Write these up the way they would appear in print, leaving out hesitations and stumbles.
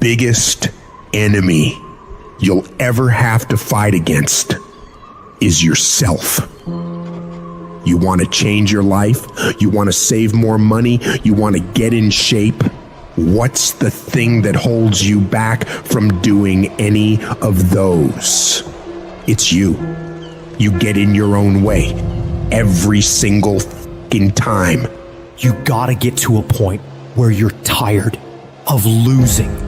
biggest enemy you'll ever have to fight against is yourself. You want to change your life? You want to save more money? You want to get in shape? What's the thing that holds you back from doing any of those? It's you. You get in your own way every single fucking time. You gotta get to a point where you're tired of losing.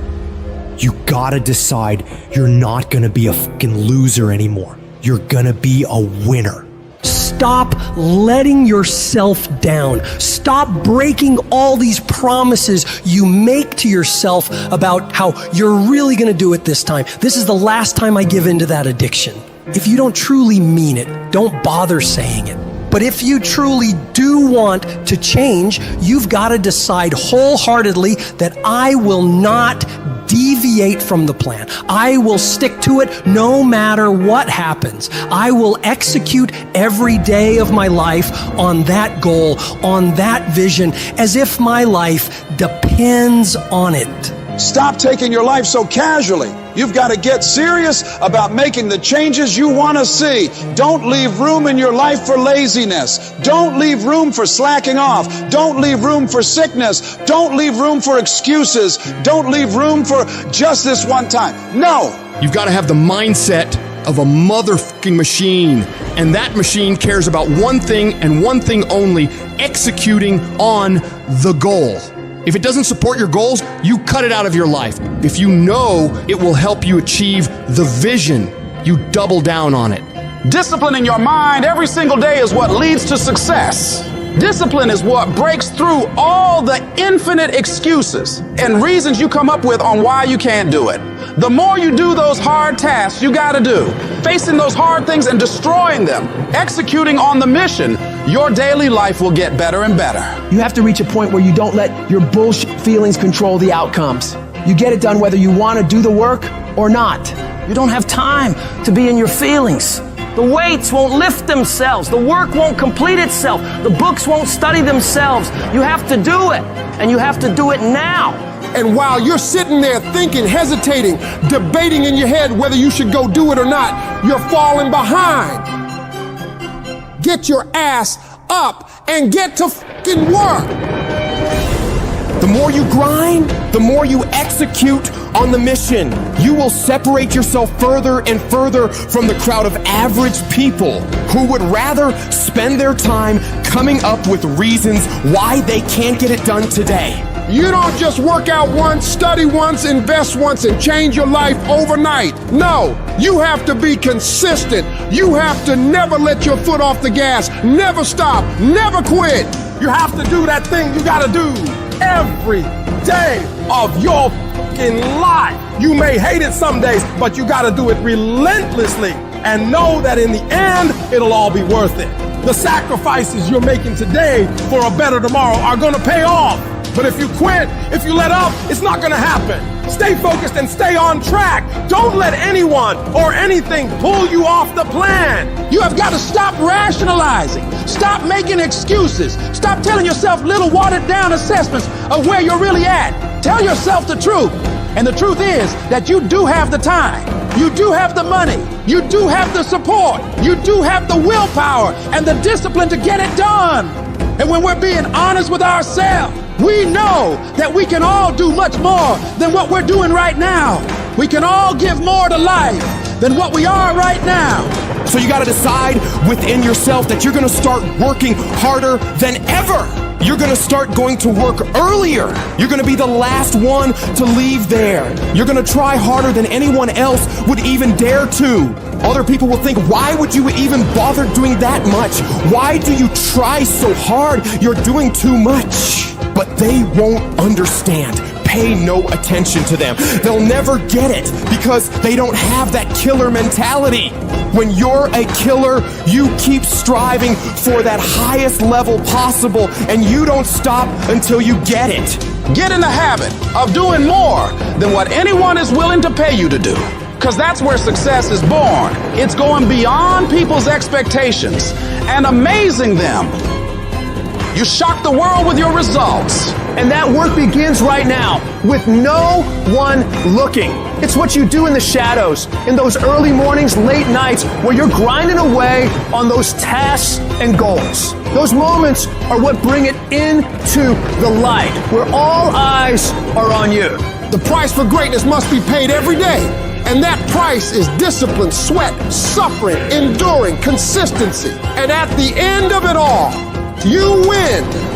You gotta decide you're not gonna be a fucking loser anymore. You're gonna be a winner. Stop letting yourself down. Stop breaking all these promises you make to yourself about how you're really gonna do it this time. This is the last time I give in to that addiction. If you don't truly mean it, don't bother saying it. But if you truly do want to change, you've got to decide wholeheartedly that I will not deviate from the plan. I will stick to it no matter what happens. I will execute every day of my life on that goal, on that vision, as if my life depends on it. Stop taking your life so casually. You've got to get serious about making the changes you want to see. Don't leave room in your life for laziness. Don't leave room for slacking off. Don't leave room for sickness. Don't leave room for excuses. Don't leave room for just this one time. No. You've got to have the mindset of a motherfucking machine. And that machine cares about one thing and one thing only: executing on the goal. If it doesn't support your goals, you cut it out of your life. If you know it will help you achieve the vision, you double down on it. Disciplining your mind every single day is what leads to success. Discipline is what breaks through all the infinite excuses and reasons you come up with on why you can't do it. The more you do those hard tasks you gotta do, facing those hard things and destroying them, executing on the mission, your daily life will get better and better. You have to reach a point where you don't let your bullshit feelings control the outcomes. You get it done whether you want to do the work or not. You don't have time to be in your feelings. The weights won't lift themselves. The work won't complete itself. The books won't study themselves. You have to do it, and you have to do it now. And while you're sitting there thinking, hesitating, debating in your head whether you should go do it or not, you're falling behind. Get your ass up and get to fucking work. The more you grind, the more you execute on the mission. You will separate yourself further and further from the crowd of average people who would rather spend their time coming up with reasons why they can't get it done today. You don't just work out once, study once, invest once, and change your life overnight. No, you have to be consistent. You have to never let your foot off the gas, never stop, never quit. You have to do that thing you gotta do every day of your fucking life. You may hate it some days, but you gotta do it relentlessly and know that in the end, it'll all be worth it. The sacrifices you're making today for a better tomorrow are gonna pay off. But if you quit, if you let up, it's not gonna happen. Stay focused and stay on track. Don't let anyone or anything pull you off the plan. You have got to stop rationalizing. Stop making excuses. Stop telling yourself little watered down assessments of where you're really at. Tell yourself the truth. And the truth is that you do have the time. You do have the money. You do have the support. You do have the willpower and the discipline to get it done. And when we're being honest with ourselves, we know that we can all do much more than what we're doing right now. We can all give more to life than what we are right now. So you gotta decide within yourself that you're gonna start working harder than ever. You're gonna start going to work earlier. You're gonna be the last one to leave there. You're gonna try harder than anyone else would even dare to. Other people will think, why would you even bother doing that much? Why do you try so hard? You're doing too much. But they won't understand. Pay no attention to them. They'll never get it because they don't have that killer mentality. When you're a killer, you keep striving for that highest level possible, and you don't stop until you get it. Get in the habit of doing more than what anyone is willing to pay you to do. Because that's where success is born. It's going beyond people's expectations and amazing them. You shock the world with your results. And that work begins right now with no one looking. It's what you do in the shadows, in those early mornings, late nights, where you're grinding away on those tasks and goals. Those moments are what bring it into the light, where all eyes are on you. The price for greatness must be paid every day. And that price is discipline, sweat, suffering, enduring, consistency. And at the end of it all, you win.